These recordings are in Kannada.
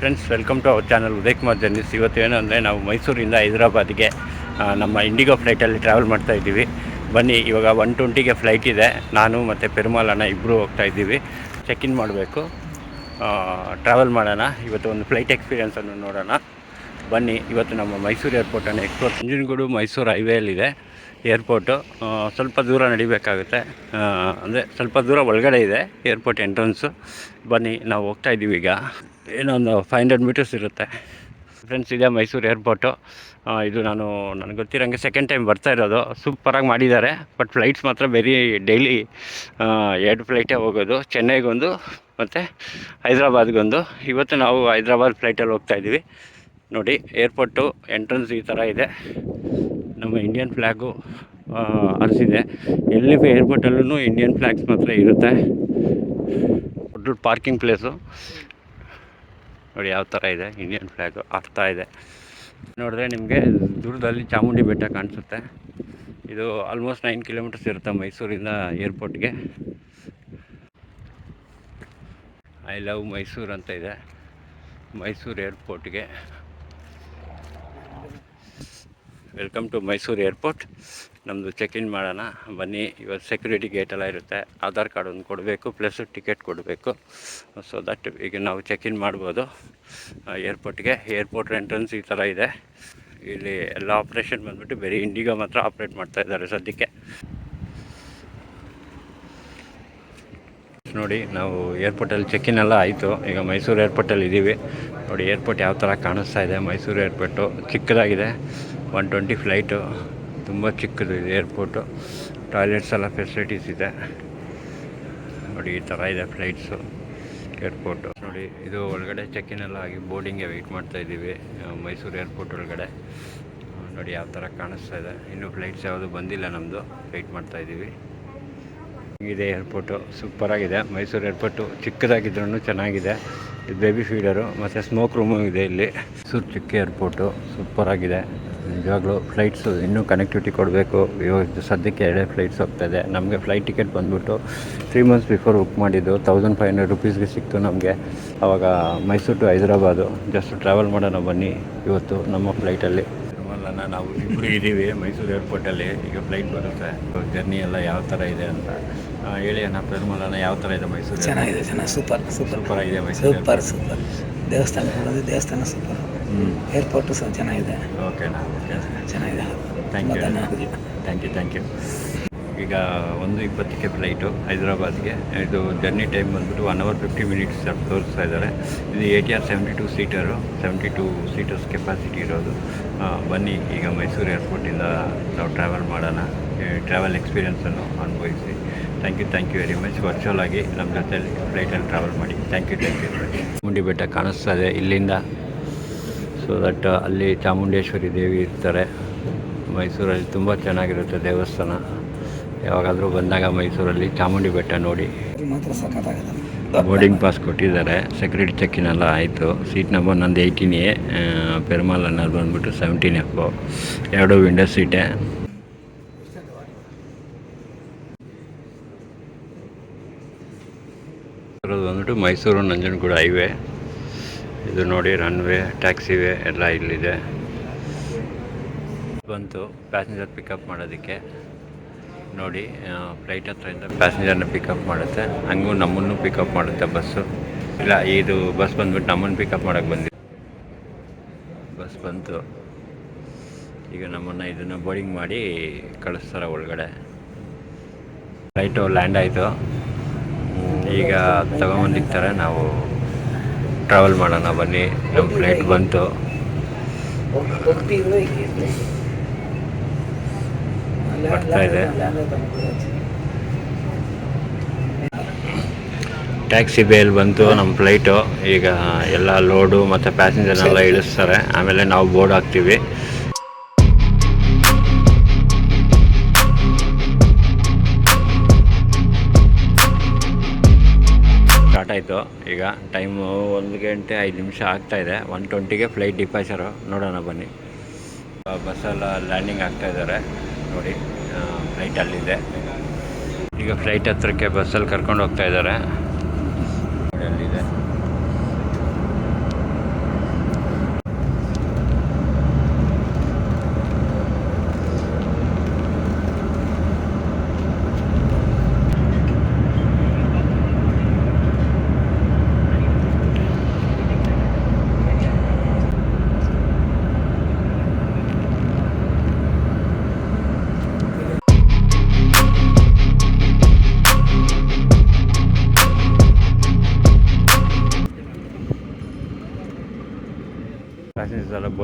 Friends, welcome to our channel Uday Kumar journeys. ಇವತ್ತು ಏನು ಅಂದರೆ ನಾವು ಮೈಸೂರಿಂದ ಹೈದರಾಬಾದ್ಗೆ ನಮ್ಮ ಇಂಡಿಗೋ ಫ್ಲೈಟಲ್ಲಿ ಟ್ರಾವೆಲ್ ಮಾಡ್ತಾಯಿದ್ದೀವಿ. ಬನ್ನಿ, ಇವಾಗ 1:20ಗೆ ಫ್ಲೈಟ್ ಇದೆ. ನಾನು ಮತ್ತು ಪೆರುಮಾಲ್ ಅಣ್ಣ ಇಬ್ಬರು ಹೋಗ್ತಾಯಿದ್ದೀವಿ. ಚೆಕ್ ಇನ್ ಮಾಡಬೇಕು, ಟ್ರಾವೆಲ್ ಮಾಡೋಣ. ಇವತ್ತು ಒಂದು ಫ್ಲೈಟ್ ಎಕ್ಸ್ಪೀರಿಯೆನ್ಸನ್ನು ನೋಡೋಣ. ಬನ್ನಿ, ಇವತ್ತು ನಮ್ಮ ಮೈಸೂರು ಏರ್ಪೋರ್ಟನ್ನು ಎಕ್ಸ್ಪ್ಲೋರ್. ನಂಜನಗೂಡು ಮೈಸೂರು ಹೈವೇಲಿದೆ ಏರ್ಪೋರ್ಟು. ಸ್ವಲ್ಪ ದೂರ ನಡಿಬೇಕಾಗುತ್ತೆ, ಅಂದರೆ ಸ್ವಲ್ಪ ದೂರ ಒಳಗಡೆ ಇದೆ ಏರ್ಪೋರ್ಟ್ ಎಂಟ್ರೆನ್ಸು. ಬನ್ನಿ, ನಾವು ಹೋಗ್ತಾಯಿದ್ದೀವಿ. ಈಗ ಏನೋ ಒಂದು 500 ಮೀಟರ್ಸ್ ಇರುತ್ತೆ. ಫ್ರೆಂಡ್ಸ್, ಇದೆ ಮೈಸೂರು ಏರ್ಪೋರ್ಟು. ಇದು ನನಗೆ ಗೊತ್ತಿರೋಂಗೆ ಸೆಕೆಂಡ್ ಟೈಮ್ ಬರ್ತಾ ಇರೋದು. ಸೂಪರಾಗಿ ಮಾಡಿದ್ದಾರೆ. ಬಟ್ ಫ್ಲೈಟ್ಸ್ ಮಾತ್ರ ಡೈಲಿ 2 ಫ್ಲೈಟೇ ಹೋಗೋದು, ಚೆನ್ನೈಗೊಂದು ಮತ್ತು ಹೈದ್ರಾಬಾದ್ಗೊಂದು. ಇವತ್ತು ನಾವು ಹೈದ್ರಾಬಾದ್ ಫ್ಲೈಟಲ್ಲಿ ಹೋಗ್ತಾಯಿದ್ದೀವಿ. ನೋಡಿ, ಏರ್ಪೋರ್ಟು ಎಂಟ್ರೆನ್ಸ್ ಈ ಥರ ಇದೆ. ನಮ್ಮ ಇಂಡಿಯನ್ ಫ್ಲ್ಯಾಗು ಹರಿಸಿದೆ. ಎಲ್ಲಿ ಏರ್ಪೋರ್ಟಲ್ಲೂ ಇಂಡಿಯನ್ ಫ್ಲ್ಯಾಗ್ಸ್ ಮಾತ್ರ ಇರುತ್ತೆ. ದೊಡ್ಡ ಪಾರ್ಕಿಂಗ್ ಪ್ಲೇಸು ನೋಡಿ, ಯಾವ ಥರ ಇದೆ. ಇಂಡಿಯನ್ ಫ್ಲ್ಯಾಗು ಆಗ್ತಾ ಇದೆ. ನೋಡಿದ್ರೆ ನಿಮಗೆ ದೂರದಲ್ಲಿ ಚಾಮುಂಡಿ ಬೆಟ್ಟ ಕಾಣಿಸುತ್ತೆ. ಇದು ಆಲ್ಮೋಸ್ಟ್ 9 ಕಿಲೋಮೀಟರ್ಸ್ ಇರುತ್ತೆ ಮೈಸೂರಿಂದ ಏರ್ಪೋರ್ಟ್ಗೆ. ಐ ಲವ್ ಮೈಸೂರು ಅಂತ ಇದೆ ಮೈಸೂರು ಏರ್ಪೋರ್ಟ್ಗೆ. Welcome to Mysuru airport. ನಮ್ಮದು ಚೆಕ್ ಇನ್ ಮಾಡೋಣ. ಬನ್ನಿ, ಇವತ್ತು ಸೆಕ್ಯೂರಿಟಿ ಗೇಟೆಲ್ಲ ಇರುತ್ತೆ. ಆಧಾರ್ ಕಾರ್ಡ್ ಒಂದು ಕೊಡಬೇಕು, ಪ್ಲಸ್ ಟಿಕೆಟ್ ಕೊಡಬೇಕು. ಸೊ ದಟ್ ಈಗ ನಾವು ಚೆಕ್ ಇನ್ ಮಾಡ್ಬೋದು ಏರ್ಪೋರ್ಟ್ಗೆ. ಏರ್ಪೋರ್ಟ್ ಎಂಟ್ರೆನ್ಸ್ ಈ ಥರ ಇದೆ. ಇಲ್ಲಿ ಎಲ್ಲ ಆಪ್ರೇಷನ್ ಬಂದುಬಿಟ್ಟು ಬರೀ ಇಂಡಿಗೋ ಮಾತ್ರ ಆಪ್ರೇಟ್ ಮಾಡ್ತಾಯಿದ್ದಾರೆ ಸದ್ಯಕ್ಕೆ. ನೋಡಿ, ನಾವು ಏರ್ಪೋರ್ಟಲ್ಲಿ ಚೆಕ್ ಇನ್ ಎಲ್ಲ ಆಯಿತು. ಈಗ ಮೈಸೂರು ಏರ್ಪೋರ್ಟಲ್ಲಿ ಇದ್ದೀವಿ. ನೋಡಿ, ಏರ್ಪೋರ್ಟ್ ಯಾವ ಥರ ಕಾಣಿಸ್ತಾ ಇದೆ. ಮೈಸೂರು ಏರ್ಪೋರ್ಟು ಚಿಕ್ಕದಾಗಿದೆ. 1:20 ಫ್ಲೈಟು, ತುಂಬ ಚಿಕ್ಕದು ಇದೆ ಏರ್ಪೋರ್ಟು. ಟಾಯ್ಲೆಟ್ಸ್ ಎಲ್ಲ ಫೆಸಿಲಿಟೀಸ್ ಇದೆ. ನೋಡಿ, ಈ ಥರ ಇದೆ ಫ್ಲೈಟ್ಸು ಏರ್ಪೋರ್ಟು. ನೋಡಿ, ಇದು ಒಳಗಡೆ ಚೆಕ್ ಇನ್ ಎಲ್ಲ ಆಗಿ ಬೋರ್ಡಿಂಗ್ಗೆ ವೆಯ್ಟ್ ಮಾಡ್ತಾಯಿದ್ದೀವಿ ಮೈಸೂರು ಏರ್ಪೋರ್ಟ್ ಒಳಗಡೆ. ನೋಡಿ ಯಾವ ಥರ ಕಾಣಿಸ್ತಾ ಇದೆ. ಇನ್ನೂ ಫ್ಲೈಟ್ಸ್ ಯಾವುದು ಬಂದಿಲ್ಲ, ನಮ್ಮದು ವೆಯ್ಟ್ ಮಾಡ್ತಾಯಿದ್ದೀವಿ. ಇದೆ ಏರ್ಪೋರ್ಟು, ಸೂಪರಾಗಿದೆ ಮೈಸೂರು ಏರ್ಪೋರ್ಟು. ಚಿಕ್ಕದಾಗಿದ್ರೂ ಚೆನ್ನಾಗಿದೆ. ಇದು ಬೇಬಿ ಫೀಡರು ಮತ್ತು ಸ್ಮೋಕ್ ರೂಮು ಇದೆ ಇಲ್ಲಿ. ಮೈಸೂರು ಚಿಕ್ಕ ಏರ್ಪೋರ್ಟು ಸೂಪರಾಗಿದೆ ನಿಜವಾಗ್ಲೂ. ಫ್ಲೈಟ್ಸು ಇನ್ನೂ ಕನೆಕ್ಟಿವಿಟಿ ಕೊಡಬೇಕು. ಇವಾಗ ಸದ್ಯಕ್ಕೆ 2 ಫ್ಲೈಟ್ಸ್ ಹೋಗ್ತಾಯಿದೆ. ನಮಗೆ ಫ್ಲೈಟ್ ಟಿಕೆಟ್ ಬಂದುಬಿಟ್ಟು 3 ಮಂತ್ಸ್ ಬಿಫೋರ್ ಬುಕ್ ಮಾಡಿದ್ದು 1500 ರುಪೀಸ್ಗೆ ಸಿಕ್ತು ನಮಗೆ. ಆವಾಗ Mysuru to Hyderabad just travel ಮಾಡೋಣ ಬನ್ನಿ ಇವತ್ತು ನಮ್ಮ ಫ್ಲೈಟಲ್ಲಿ. ನಾವು ಇಬ್ಬರು ಇದ್ದೀವಿ ಮೈಸೂರು ಏರ್ಪೋರ್ಟಲ್ಲಿ. ಈಗ ಫ್ಲೈಟ್ ಬರುತ್ತೆ. ಜರ್ನಿ ಎಲ್ಲ ಯಾವ ಥರ ಇದೆ ಅಂತ ಹೇಳಿ ಅಣ್ಣ. ಪೆರುಮಾಲಣ್ಣ, ಯಾವ ಥರ ಇದೆ ಮೈಸೂರು? ಚೆನ್ನಾಗಿದೆ, ಸೂಪರ್ ಆಗಿದೆ ಮೈಸೂರು. ಸೂಪರ್ ದೇವಸ್ಥಾನ ಸೂಪರ್. ಏರ್ಪೋರ್ಟು ಸಹ ಚೆನ್ನಾಗಿದೆ. ಓಕೆನಾ? ಓಕೆ, ಚೆನ್ನಾಗಿದೆ. Thank you. ಈಗ 1:20ಕ್ಕೆ ಫ್ಲೈಟು ಹೈದರಾಬಾದ್ಗೆ. ಇದು ಜರ್ನಿ ಟೈಮ್ ಬಂದ್ಬಿಟ್ಟು 1 hour 50 minutes ತೋರಿಸ್ತಾ ಇದ್ದಾರೆ. ಇದು ATR 72 ಸೀಟರು, 72 ಸೀಟರ್ಸ್ ಕೆಪಾಸಿಟಿ ಇರೋದು. ಬನ್ನಿ, ಈಗ ಮೈಸೂರು ಏರ್ಪೋರ್ಟಿಂದ ನಾವು ಟ್ರಾವೆಲ್ ಮಾಡೋಣ. ಟ್ರಾವೆಲ್ ಎಕ್ಸ್ಪೀರಿಯೆನ್ಸನ್ನು ಅನುಭವಿಸಿ. Thank you very much. Virtual ಆಗಿ ನಮ್ಮ ಜೊತೆಯಲ್ಲಿ ಫ್ಲೈಟಲ್ಲಿ ಟ್ರಾವೆಲ್ ಮಾಡಿ. Thank you. ಚಾಮುಂಡಿ ಬೆಟ್ಟ ಕಾಣಿಸ್ತಾ ಇದೆ ಇಲ್ಲಿಂದ. ಸೊ ದಟ್ ಅಲ್ಲಿ ಚಾಮುಂಡೇಶ್ವರಿ ದೇವಿ ಇರ್ತಾರೆ. ಮೈಸೂರಲ್ಲಿ ತುಂಬ ಚೆನ್ನಾಗಿರುತ್ತೆ ದೇವಸ್ಥಾನ. ಯಾವಾಗಾದರೂ ಬಂದಾಗ ಮೈಸೂರಲ್ಲಿ ಚಾಮುಂಡಿ ಬೆಟ್ಟ ನೋಡಿ. ಬೋರ್ಡಿಂಗ್ ಪಾಸ್ ಕೊಟ್ಟಿದ್ದಾರೆ. ಸೆಕ್ಯೂರಿಟಿ ಚೆಕ್ಕಿನ್ ಎಲ್ಲ ಆಯಿತು. ಸೀಟ್ ನಂಬರ್ ನಂದು 18A, ಪೆರುಮಾಲ್ ಅನ್ನೋದು ಬಂದುಬಿಟ್ಟು 17F. 2 ವಿಂಡೋ ಸೀಟೇ. ಇರೋದು ಬಂದ್ಬಿಟ್ಟು ಮೈಸೂರು ನಂಜನಗೂಡು ಹೈವೇ. ಇದು ನೋಡಿ, ರನ್ವೇ, ಟ್ಯಾಕ್ಸಿವೇ ಎಲ್ಲ ಇಲ್ಲಿದೆ. ಬಂತು ಪ್ಯಾಸೆಂಜರ್ ಪಿಕಪ್ ಮಾಡೋದಕ್ಕೆ. ನೋಡಿ, ಫ್ಲೈಟ್ ಹತ್ರದಿಂದ ಪ್ಯಾಸೆಂಜರ್ನ ಪಿಕಪ್ ಮಾಡುತ್ತೆ. ಹಂಗೂ ನಮ್ಮನ್ನು ಪಿಕಪ್ ಮಾಡುತ್ತೆ ಬಸ್ಸು. ಇಲ್ಲ, ಇದು ಬಸ್ ಬಂದ್ಬಿಟ್ಟು ನಮ್ಮನ್ನು ಪಿಕಪ್ ಮಾಡೋಕ್ಕೆ ಬಂದಿದೆ. ಬಸ್ ಬಂತು. ಈಗ ನಮ್ಮನ್ನು ಇದನ್ನು ಬೋರ್ಡಿಂಗ್ ಮಾಡಿ ಕಳಿಸ್ತಾರೆ ಒಳಗಡೆ. ಫ್ಲೈಟು ಲ್ಯಾಂಡ್ ಆಯಿತು. ಈಗ ತಗೊಂಬಂದಿರ್ತಾರೆ. ನಾವು ಟ್ರಾವೆಲ್ ಮಾಡೋಣ ಬನ್ನಿ. ನಮ್ಮ ಫ್ಲೈಟ್ ಬಂತು. ಬರ್ತಾ ಇದೆ. ಟ್ಯಾಕ್ಸಿ ಬೇಲ್ ಬಂತು ನಮ್ಮ ಫ್ಲೈಟು. ಈಗ ಎಲ್ಲ ಲೋಡು ಮತ್ತು ಪ್ಯಾಸೆಂಜರ್ನೆಲ್ಲ ಇಳಿಸ್ತಾರೆ. ಆಮೇಲೆ ನಾವು ಬೋರ್ಡ್ ಹಾಕ್ತೀವಿ. ಸ್ಟಾರ್ಟ್ ಆಯಿತು. ಈಗ ಟೈಮು 1 ಗಂಟೆ 5 ನಿಮಿಷ ಆಗ್ತಾಯಿದೆ. 1:20ಗೆ ಫ್ಲೈಟ್ ಡಿಪಾರ್ಚರು. ನೋಡೋಣ ಬನ್ನಿ. ಬಸ್ಸೆಲ್ಲ ಲ್ಯಾಂಡಿಂಗ್ ಆಗ್ತಾಯಿದ್ದಾರೆ. ನೋಡಿ, ಫ್ಲೈಟ್ ಅಲ್ಲಿದೆ. ಈಗ ಫ್ಲೈಟ್ ಹತ್ರಕ್ಕೆ ಬಸ್ಸಲ್ಲಿ ಕರ್ಕೊಂಡು ಹೋಗ್ತಾ ಇದ್ದಾರೆ. ಅಲ್ಲಿದೆ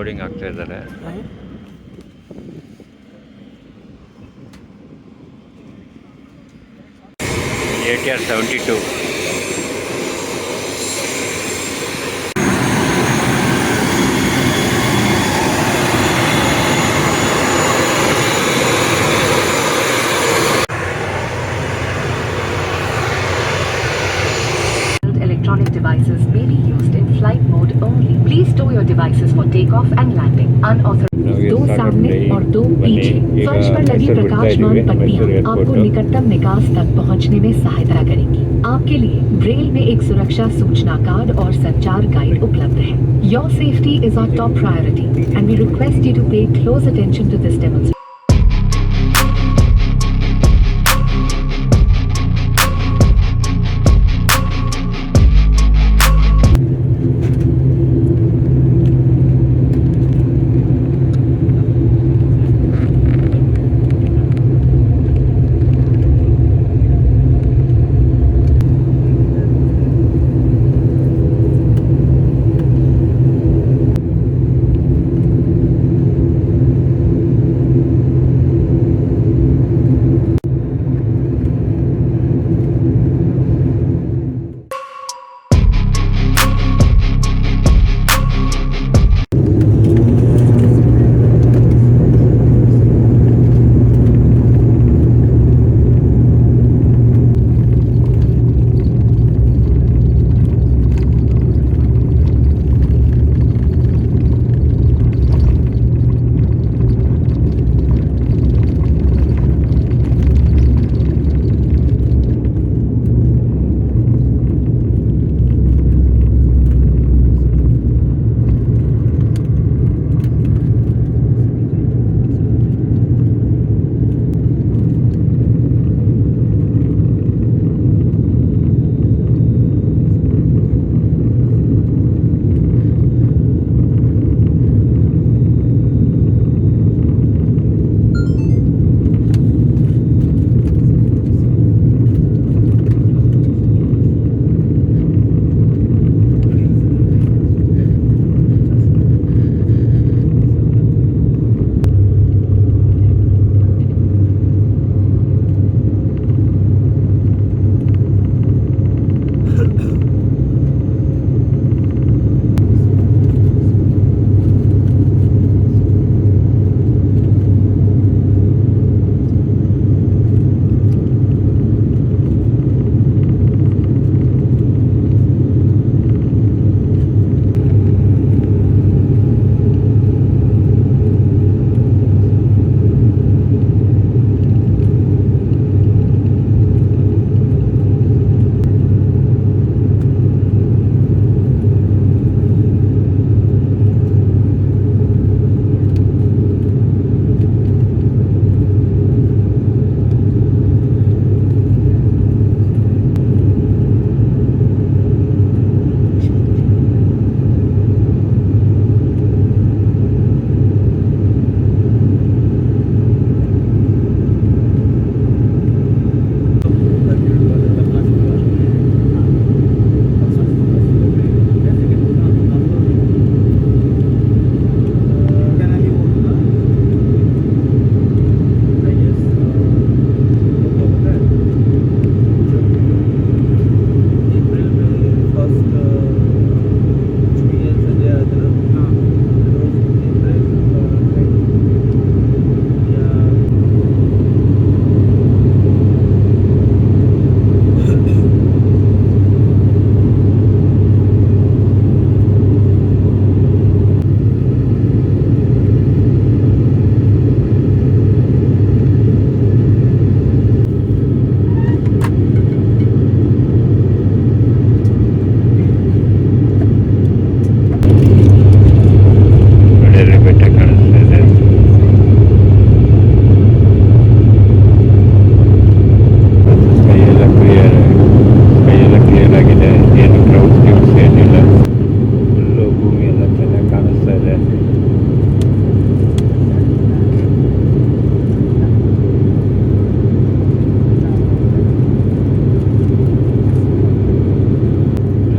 ಲೋಡಿಂಗ್ ಆಗ್ತಾ ಇದ್ದಾರೆ. ATR 72. Electronic devices may be used in flight mode only. Please stow your devices for takeoff and landing. Unauthorized. दो सामने और दो पीछे फर्श पर लगी प्रकाशमान पट्टियां आपको निकटतम निकास तक पहुंचने में सहायता करेंगी. आपके लिए ब्रेल में एक सुरक्षा सूचना कार्ड और संचार गाइड उपलब्ध है. Your safety is our top priority and we request you to pay close attention to this demonstration.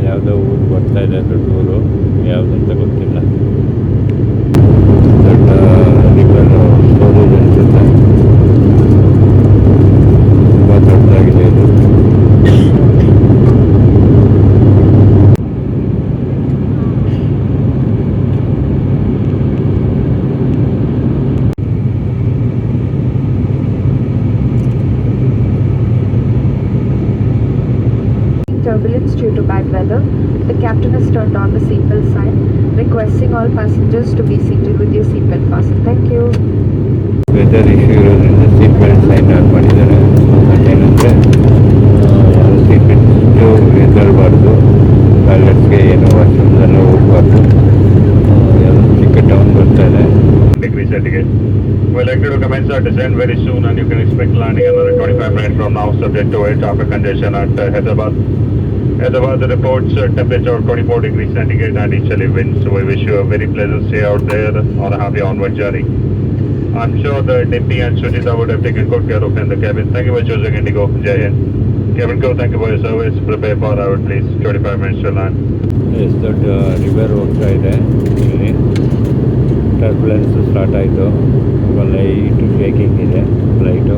ಯಾವುದೋ ಊರು ಬರ್ತಾ ಇದೆ, ದೊಡ್ಡ ಊರು ಯಾವುದಂತ ಗೊತ್ತಿಲ್ಲ. turbulence due to bad weather. The captain has turned on the seatbelt sign, requesting all passengers to be seated with your seatbelt fastened. Thank you. Weather issue ಇರೋದ್ರಿಂದ ಸೀಟ್ ಬೆಲ್ಟ್ ಸೈನ್ ಆನ್ ಮಾಡಿದ್ದಾರೆ. ಅದೇನೆಂದರೆ ಯಾರು ಸೀಟ್ ಬೆಲ್ಟು ಎದ್ದೇಳಬಾರ್ದು, ಟಾಯ್ಲೆಟ್ಸ್ಗೆ ಏನು ವಾಶ್ರೂಮ್ಸೆಲ್ಲ ಹೋಗಬಾರ್ದು. ಯಾವುದೋ ಚಿಕ್ಕ ಟೌನ್ ಬರ್ತಾ ಇದೆ. Degree certificate. We're likely to commence our descent very soon, and you can expect landing another 25 minutes from now, subject to air traffic congestion at Hyderabad. Hyderabad reports temperature of 24 degrees centigrade and easterly winds. So we wish you a very pleasant stay out there on a happy onward journey. I'm sure that Nimpi and Sujita would have taken good care of in the cabin. Thank you for choosing Indigo. Jai Hind. Cabin crew, thank you for your service. Prepare for our please 25 minutes to land. ಎಷ್ಟು ದೊಡ್ಡ ರಿವರ್ ಹೋಗ್ತಾ ಇದೆ. ಇಲ್ಲಿ ಟರ್ಬುಲೆನ್ಸ್ ಸ್ಟಾರ್ಟ್ ಆಯಿತು. ಲೈಟು ಶೇಕಿಂಗ್ ಇದೆ ಫ್ಲೈಟು.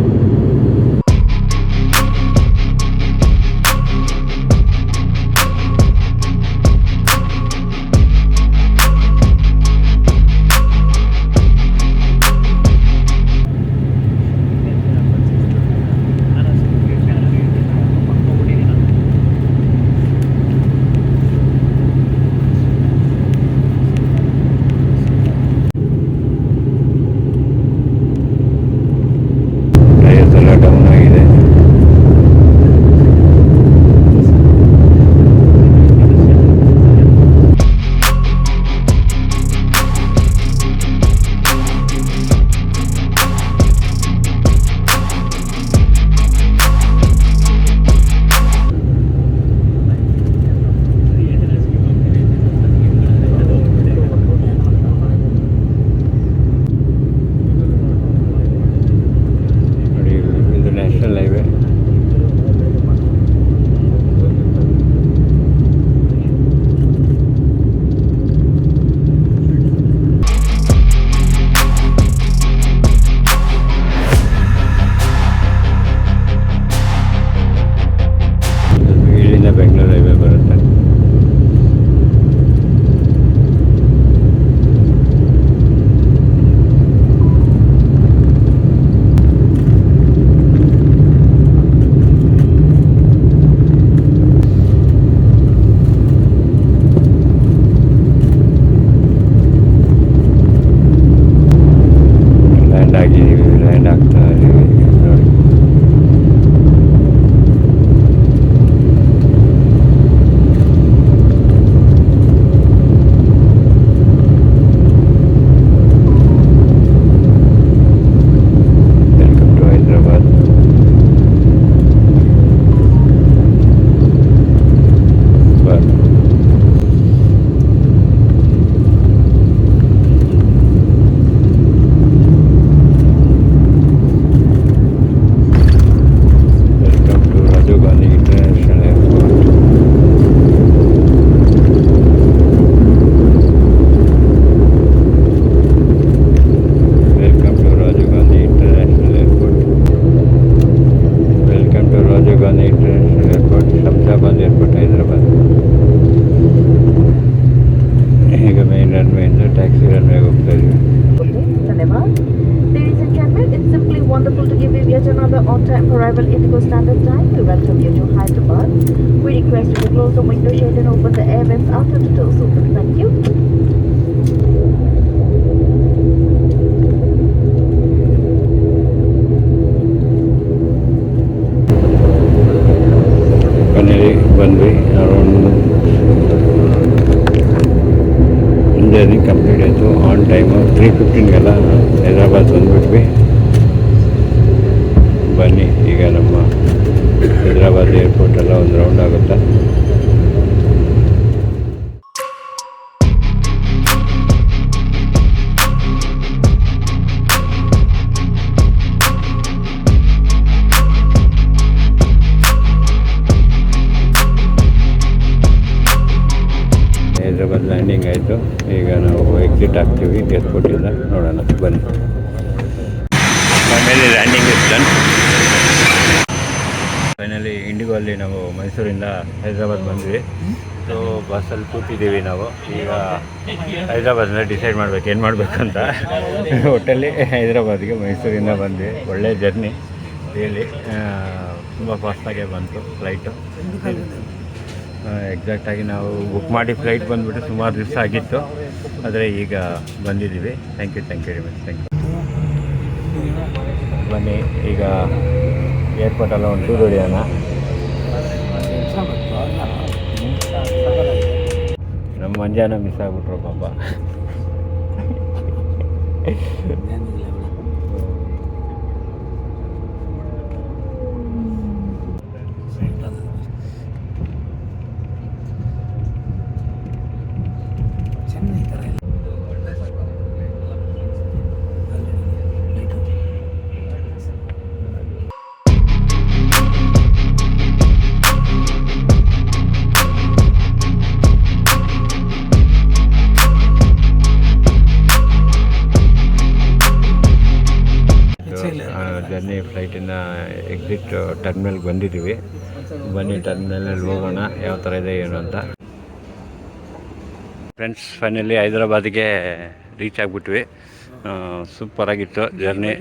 ಟೈರ್ಸ್ ಎಲ್ಲ ಡೌನ್ ಆಗಿದೆ. ನೋಡಿ, ಇದು ನ್ಯಾಷನಲ್ ಹೈವೇ. ಇಲ್ಲಿಂದ ಬೆಂಗಳೂರು ಹೈವೇ ಬರುತ್ತೆ. ಲ್ಯಾಂಡ್ ಆಗಿದ್ದೀವಿ, ಲ್ಯಾಂಡ್ ಆಗ್ತಾ ಇದೀವಿ ನೋಡಿ. Welcome to Hyderabad. Welcome to Rajiv Gandhi international airport. Welcome to Rajiv Gandhi international airport. Welcome to Rajiv Gandhi international airport, Shamshabad airport, Hyderabad. ಈಗ ಮೇನ್ ರನ್ವೇಯಿಂದ ಟ್ಯಾಕ್ಸಿ ರನ್ವೇಗೆ ಹೋಗ್ತಾ ಇದೀವಿ. Dhanyavad. Ladies and gentlemen, it's simply wonderful to give you yet another on-time arrival Indigo Standard Time. We welcome you to Hyderabad. We request you to close the window shade and open the air vents after the doors open. Thank you. ಕೊನೆಯಲ್ಲಿ ಬಂದ್ವಿ. ಅರೌಂಡ್ ಜರ್ನಿ ಕಂಪ್ಲೀಟ್ ಆಯಿತು. ಆನ್ ಟೈಮು 3:15ಗೆಲ್ಲ ಹೈದ್ರಾಬಾದ್ ಬಂದ್ಬಿಟ್ವಿ. ಬನ್ನಿ, ಈಗ ನಮ್ಮ ಹೈದ್ರಾಬಾದ್ ಏರ್ಪೋರ್ಟೆಲ್ಲ ಒಂದು ರೌಂಡ್ ಆಗುತ್ತಾ. ಹೈದ್ರಾಬಾದ್ ಲ್ಯಾಂಡಿಂಗ್ ಆಯಿತು. ಈಗ ನಾವು ಎಕ್ಸಿಟ್ ಆಗ್ತೀವಿ ಏರ್ಪೋರ್ಟಿಂದ. ನೋಡೋಣ ಬನ್ನಿ. Finally landing is done. Finally IndiGo ಅಲ್ಲಿ ನಾವು ಮೈಸೂರಿಂದ ಹೈದ್ರಾಬಾದ್ ಬಂದ್ವಿ. ಸೊ ಬಸ್ಸಲ್ಲಿ ಕೂತಿದ್ದೀವಿ ನಾವು. ಈಗ ಹೈದ್ರಾಬಾದ್ನ ಡಿಸೈಡ್ ಮಾಡ್ಬೇಕು ಏನು ಮಾಡಬೇಕಂತ. ಒಟ್ಟಲ್ಲಿ ಹೈದ್ರಾಬಾದ್ಗೆ ಮೈಸೂರಿಂದ ಬಂದ್ವಿ. ಒಳ್ಳೆ ಜರ್ನಿ ರಿಯಲಿ. ತುಂಬ ಫಾಸ್ಟಾಗೆ ಬಂತು ಫ್ಲೈಟು. ಎಕ್ಸಾಕ್ಟಾಗಿ ನಾವು ಬುಕ್ ಮಾಡಿ ಫ್ಲೈಟ್ ಬಂದುಬಿಟ್ಟು ಸುಮಾರು ದಿವಸ ಆಗಿತ್ತು, ಆದರೆ ಈಗ ಬಂದಿದ್ದೀವಿ. Thank you very much. Thank you. ಬನ್ನಿ ಈಗ ಏರ್ಪೋರ್ಟೆಲ್ಲ ಒಂದು ಟೂರ್ ಹೊಡಿಯೋಣ. ನಮ್ಮ ಮಂಜಾನ ಮಿಸ್ ಆಗ್ಬಿಟ್ರು ಪಾಪ. ಜರ್ನಿ ಫ್ಲೈಟಿಂದ ಎಕ್ಸಿಟ್ ಟರ್ಮಿನಲ್ಗೆ ಬಂದಿದ್ದೀವಿ. ಬನ್ನಿ ಟರ್ಮಿನಲಲ್ಲಿ ಹೋಗೋಣ ಯಾವ ಥರ ಇದೆ ಏನು ಅಂತ. ಫ್ರೆಂಡ್ಸ್, ಫೈನಲಿ ಹೈದರಾಬಾದಿಗೆ ರೀಚ್ ಆಗಿಬಿಟ್ವಿ. ಸೂಪರಾಗಿತ್ತು ಜರ್ನಿ.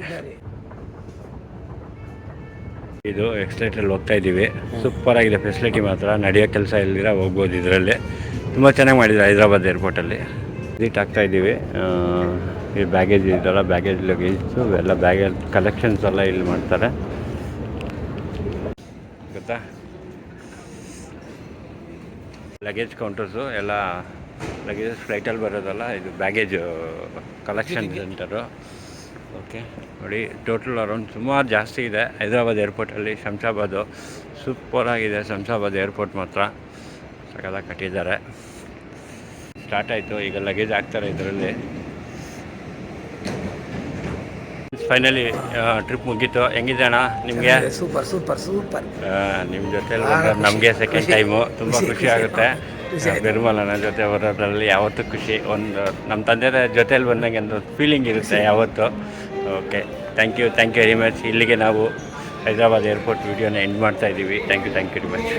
ಇದು ಎಕ್ಸ್ಲೇಟಲ್ಲಿ ಹೋಗ್ತಾ ಇದ್ದೀವಿ. ಸೂಪರಾಗಿದೆ ಫೆಸಿಲಿಟಿ ಮಾತ್ರ. ನಡೆಯೋ ಕೆಲಸ ಇಲ್ದಿರ ಹೋಗ್ಬೋದು ಇದರಲ್ಲಿ. ತುಂಬ ಚೆನ್ನಾಗಿ ಮಾಡಿದ್ದಾರೆ ಹೈದರಾಬಾದ್ ಏರ್ಪೋರ್ಟಲ್ಲಿ. ವಿಸಿಟ್ ಆಗ್ತಾಯಿದ್ದೀವಿ. ಈ ಬ್ಯಾಗೇಜ್ ಇದೆಲ್ಲ ಬ್ಯಾಗೇಜ್ ಲಗೇಜು ಎಲ್ಲ ಬ್ಯಾಗೇಜ್ ಕಲೆಕ್ಷನ್ಸ್ ಎಲ್ಲ ಇಲ್ಲಿ ಮಾಡ್ತಾರೆ ಗೊತ್ತಾ. ಲಗೇಜ್ ಕೌಂಟರ್ಸು ಎಲ್ಲ ಲಗೇಜಸ್ ಫ್ಲೈಟಲ್ಲಿ ಬರೋದಲ್ಲ, ಇದು ಬ್ಯಾಗೇಜ್ ಕಲೆಕ್ಷನ್ ಸೆಂಟರು. ಓಕೆ ನೋಡಿ, ಟೋಟಲ್ ಅರೌಂಡ್ ಸುಮಾರು ಜಾಸ್ತಿ ಇದೆ ಹೈದರಾಬಾದ್ ಏರ್ಪೋರ್ಟಲ್ಲಿ. ಶಂಷಾಬಾದು ಸೂಪರಾಗಿದೆ. ಶಂಷಾಬಾದ್ ಏರ್ಪೋರ್ಟ್ ಮಾತ್ರ ಸಕಲಾಗಿ ಕಟ್ಟಿದ್ದಾರೆ. ಸ್ಟಾರ್ಟ್ ಆಯಿತು, ಈಗ ಲಗೇಜ್ ಹಾಕ್ತಾರೆ ಇದರಲ್ಲಿ. ಫೈನಲಿ ಟ್ರಿಪ್ ಮುಗೀತು. ಹೆಂಗಿದೆ ಅಣ್ಣ ನಿಮಗೆ? Super super super. ನಿಮ್ಮ ಜೊತೆಲಿ ನಮಗೆ ಸೆಕೆಂಡ್ ಟೈಮು ತುಂಬ ಖುಷಿ ಆಗುತ್ತೆ. ಪೆರುಮಾಲ್ ಅಣ್ಣ ಜೊತೆ ಬರೋದ್ರಲ್ಲಿ ಯಾವತ್ತೂ ಖುಷಿ. ಒಂದು ನಮ್ಮ ತಂದೆ ಜೊತೆಲಿ ಬಂದಂಗೆ ಒಂದು ಫೀಲಿಂಗ್ ಇರುತ್ತೆ ಯಾವತ್ತು. Okay, thank you very much. ಇಲ್ಲಿಗೆ ನಾವು ಹೈದರಾಬಾದ್ ಏರ್ಪೋರ್ಟ್ ವೀಡಿಯೋನ ಎಂಡ್ ಮಾಡ್ತಾಯಿದ್ದೀವಿ. Thank you very much.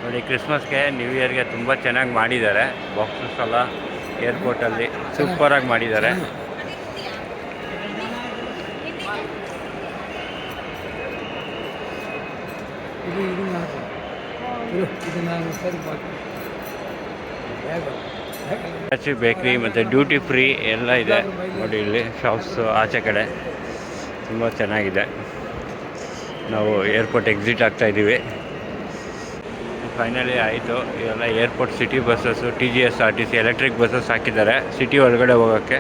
ನೋಡಿ, ಕ್ರಿಸ್ಮಸ್ಗೆ ನ್ಯೂ ಇಯರ್ಗೆ ತುಂಬ ಚೆನ್ನಾಗಿ ಮಾಡಿದ್ದಾರೆ. ಬಾಕ್ಸಸ್ ಎಲ್ಲ ಏರ್ಪೋರ್ಟಲ್ಲಿ ಸೂಪರಾಗಿ ಮಾಡಿದ್ದಾರೆ. ಬೇಕ್ರಿ ಮತ್ತು ಡ್ಯೂಟಿ ಫ್ರೀ ಎಲ್ಲ ಇದೆ ನೋಡಿ. ಇಲ್ಲಿ ಶಾಪ್ಸು ಆಚೆ ಕಡೆ ತುಂಬ ಚೆನ್ನಾಗಿದೆ. ನಾವು ಏರ್ಪೋರ್ಟ್ ಎಕ್ಸಿಟ್ ಆಗ್ತಾಯಿದ್ದೀವಿ. ಫೈನಲಿ ಆಯಿತು. ಇವೆಲ್ಲ airport city buses, TGSRTC electric buses ಹಾಕಿದ್ದಾರೆ ಸಿಟಿ ಒಳಗಡೆ ಹೋಗೋಕ್ಕೆ.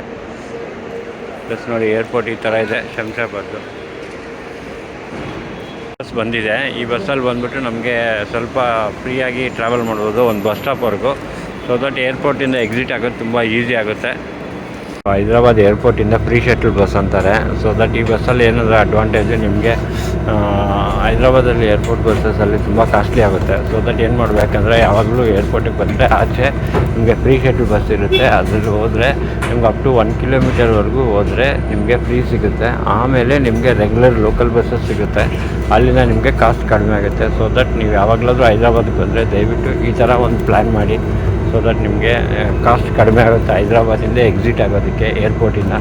ಬಸ್ ನೋಡಿ, ಏರ್ಪೋರ್ಟ್ ಈ ಥರ ಇದೆ. ಶಂಷಾಬಾದು ಬಸ್ ಬಂದಿದೆ. ಈ ಬಸ್ಸಲ್ಲಿ ಬಂದುಬಿಟ್ಟು ನಮಗೆ ಸ್ವಲ್ಪ ಫ್ರೀಯಾಗಿ ಟ್ರಾವೆಲ್ ಮಾಡ್ಬೋದು ಒಂದು ಬಸ್ ಸ್ಟಾಪ್ವರೆಗೂ. ಸೊ ದಟ್ ಏರ್ಪೋರ್ಟಿಂದ ಎಕ್ಸಿಟ್ ಆಗೋದು ತುಂಬ ಈಸಿ ಆಗುತ್ತೆ. ಹೈದರಾಬಾದ್ ಏರ್ಪೋರ್ಟಿಂದ ಫ್ರೀ ಶಟಲ್ ಬಸ್ ಅಂತಾರೆ. ಸೊ ದಟ್ ಈ ಬಸ್ಸಲ್ಲಿ ಏನಾದರೂ ಅಡ್ವಾಂಟೇಜು ನಿಮಗೆ, ಹೈದರಾಬಾದಲ್ಲಿ ಏರ್ಪೋರ್ಟ್ ಬಸ್ಸಲ್ಲಿ ತುಂಬ ಕಾಸ್ಟ್ಲಿ ಆಗುತ್ತೆ. ಸೊ ದಟ್ ಏನು ಮಾಡಬೇಕಂದ್ರೆ, ಯಾವಾಗಲೂ ಏರ್ಪೋರ್ಟಿಗೆ ಬಂದರೆ ಆಚೆ ನಿಮಗೆ ಫ್ರೀ ಶಟಲ್ ಬಸ್ ಇರುತ್ತೆ. ಅದರಲ್ಲಿ ಹೋದರೆ ನಿಮ್ಗೆ ಅಪ್ ಟು 1 ಕಿಲೋಮೀಟರ್ವರೆಗೂ ಹೋದರೆ ನಿಮಗೆ ಫ್ರೀ ಸಿಗುತ್ತೆ. ಆಮೇಲೆ ನಿಮಗೆ ರೆಗ್ಯುಲರ್ ಲೋಕಲ್ ಬಸ್ಸಸ್ ಸಿಗುತ್ತೆ. ಅಲ್ಲಿಂದ ನಿಮಗೆ ಕಾಸ್ಟ್ ಕಡಿಮೆ ಆಗುತ್ತೆ. ಸೊ ದಟ್ ನೀವು ಯಾವಾಗಲಾದರೂ ಹೈದರಾಬಾದ್ಗೆ ಬಂದರೆ ದಯವಿಟ್ಟು ಈ ಥರ ಒಂದು ಪ್ಲ್ಯಾನ್ ಮಾಡಿ. ಸೊ ದಟ್ ನಿಮಗೆ ಕಾಸ್ಟ್ ಕಡಿಮೆ ಆಗುತ್ತೆ ಹೈದರಾಬಾದಿಂದ ಎಕ್ಸಿಟ್ ಆಗೋದಕ್ಕೆ ಏರ್ಪೋರ್ಟಿಂದ.